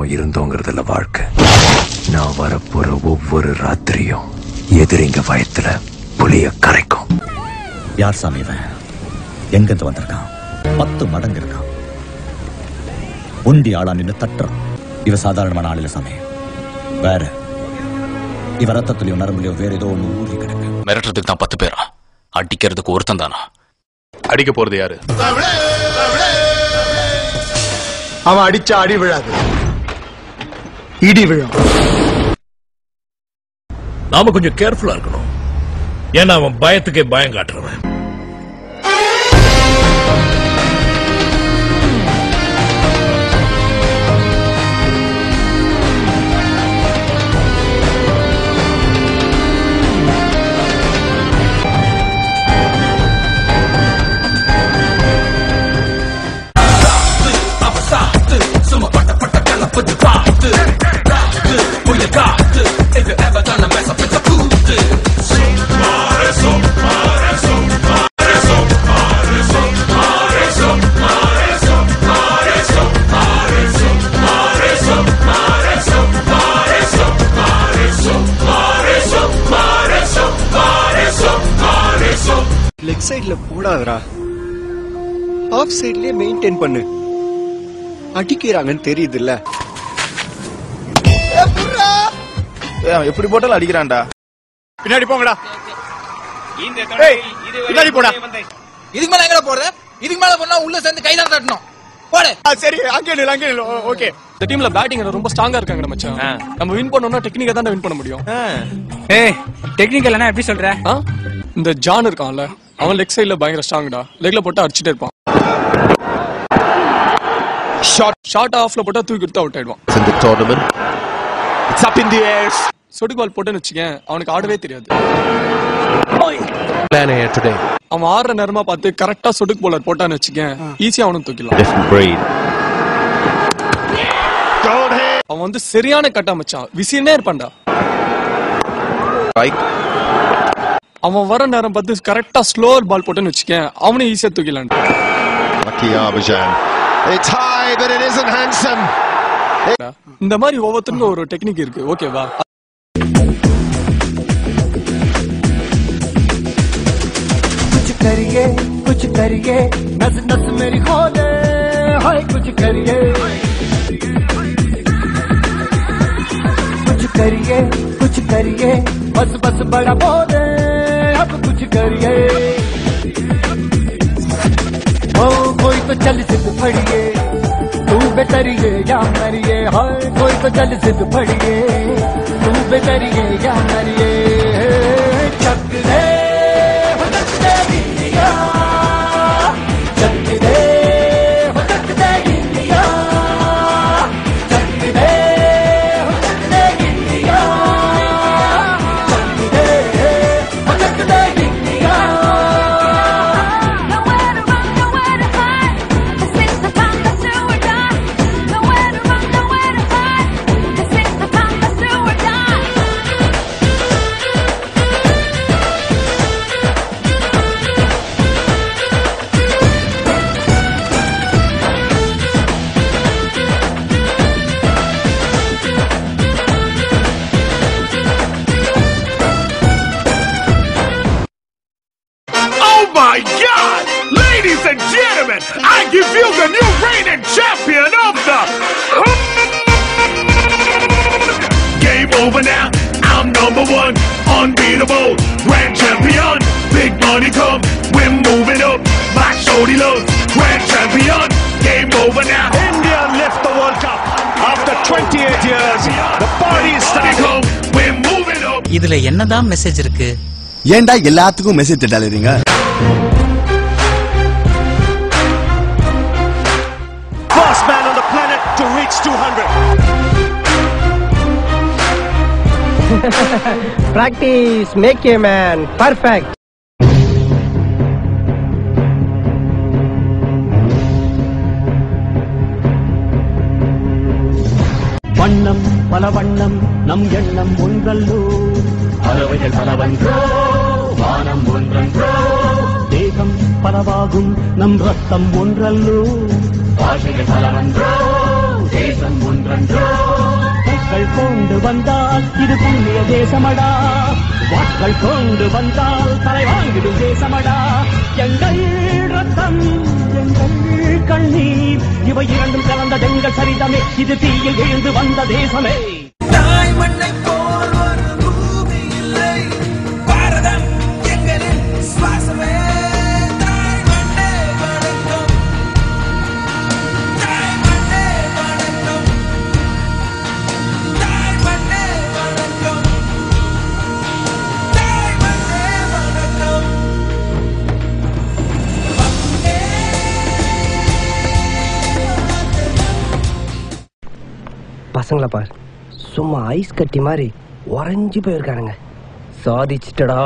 செத்தோம் இருந்தோங்கிறதுல வாழ்க்கை. நான் வரப்போற ஒவ்வொரு ராத்திரியும் எதிரிங்க வயத்துல புளிய கரைக்கும். யார் சாமி இவன்? எங்கிருந்து வந்திருக்கான்? 10 மடங்கு இருக்கான். உண்டி ஆளா நின்று தட்டுறான். இவ சாதாரணமான ஆளில சாமி. வேற இவ ரத்தத்திலையும் நரம்புலையும் வேற ஏதோ ஒண்ணு ஊறி கிடக்கு. மிரட்டுறதுக்கு தான் 10 பேரா? அடிக்கிறதுக்கு ஒருத்தன் தானா? அடிக்க போறது யாரு? அவன் அடிச்சா அடி விழாது, இடி விழும். நாம கொஞ்சம் கேர்ஃபுல்லா இருக்கணும். ஏன்னா அவன் பயத்துக்கே பயம் காட்டுறவன். லெக் சைட்ல போடாதடா, ஆஃப் சைட்லயே மெயின்டைன் பண்ணு. அடிக்கிறாங்கன்னு தெரியுதுல்ல. எப்படி போட்டாலும் அடிக்கிறான்டா. பின்னாடி போங்கடா, பின்னாடி போடா. இதுக்கு மேல எங்க போற? இதுக்கு மேல போனா உள்ள சேர்ந்து கைதான் தட்டணும். போடு. சரி, அங்கே நில்லு, அங்கே நில்லு. ஓகே. இந்த டீம்ல பேட்டிங் ரொம்ப ஸ்ட்ராங்கா இருக்காங்க மச்சான். நம்ம வின் பண்ணனும்னா டெக்னிக்கா தான் வின் பண்ண முடியும். ஏய், டெக்னிக்கல்னா எப்படி சொல்ற? இந்த ஜான் இருக்கான்ல, அவன் லெக் சைடுல பயங்கர ஸ்ட்ராங்டா. லெக்ல போட்டு அடிச்சிட்டே இருப்பான். ஷார்ட் ஆஃப்ல போட்டா தூக்கி எடுத்து அவுட் ஆயிடுவான். In the tournament, it's up in the air. சொடுக்கு பால் போட்டுன்னு வச்சுக்கேன், அவனுக்கு ஆடவே தெரியாது. Plan here today. அவன் ஆடுற நேரமா பார்த்து கரெக்டா சொடுக்கு பாலர் போட்டான்னு வச்சுக்கேன், ஈஸியா அவனும் தூக்கிடலாம். Different breed. அவன் வந்து சரியான கட்டா மச்சான், விசினே இருப்பான்டா. Right. அவன் வர நேரம் பார்த்து கரெக்டா ஸ்லோவர் பால் போட்டுன்னு வச்சுக்கேன், அவனும் ஈஸியா தூக்கிடலாம். Lucky Arbjan. It's high, but it isn't handsome. இந்த மாதிரி ஒவ்வொருத்தருக்கும் ஒரு டெக்னிக் இருக்கு. ஓகேவா? कुछ करिए नस नस मेरी खोले, हाय कुछ करिए बस बस बड़ा बोले, अब कुछ करिए। ओ कोई तो चल जिद फड़िए, तू बेतरिए या मरिए, हाय कोई तो चल जिद फड़िए, तू बेतरिए या मरिए। चक दे My God! Ladies and gentlemen, I give you the new reigning champion of the game over now. I'm number 1, unbeatable, grand champion. Big money come, we're moving up. My shorty loves grand champion. Game over now. India left the World Cup after 28 years. The party is starting. We're moving up. இதுல என்னதான் message இருக்கு? ஏன்டா எல்லாத்துக்கும் message தட்டாலறீங்க? First man on the planet to reach 200. Practice make a man perfect. வண்ணம் பல வண்ணம் நம் எண்ணம் ஒன்றல்லோ, பறவைகள் பலவன்றோ, வானம் ஒன்றன்றோ, தேகம் பலவாகும் நம் ரத்தம் ஒன்றல்லோ, பாஷைகள் பலவன்றோ, தேசம் ஒன்றன்றோ. பூக்கள் கொண்டு வந்தால் இது புண்ணிய தேசமடா, வாட்கள் கொண்டு வந்தால் தலை வாங்கிடும் தேசமடா. எங்கள் ரத்தம் எங்கள் கண்ணீர் இவை இரண்டும் கலந்த எங்கள் சரிதமே, இது தீயில் எழுந்து வந்த தேசமே. தாய் மண்ணை போல் ஒரு பூமி இல்லை, பாரதம் எங்களின் சுவாசமே. தாய் மண்ணே வணக்கம், தாய் மண்ணே வணக்கம், தாய் மண்ணே வணக்கம், தாய் மண்ணே வணக்கம். பசங்கள பார், சும்மா ஐஸ் கட்டி மாதிரி உறைஞ்சு போயிருக்கானுங்க. சாதிச்சிட்டடா.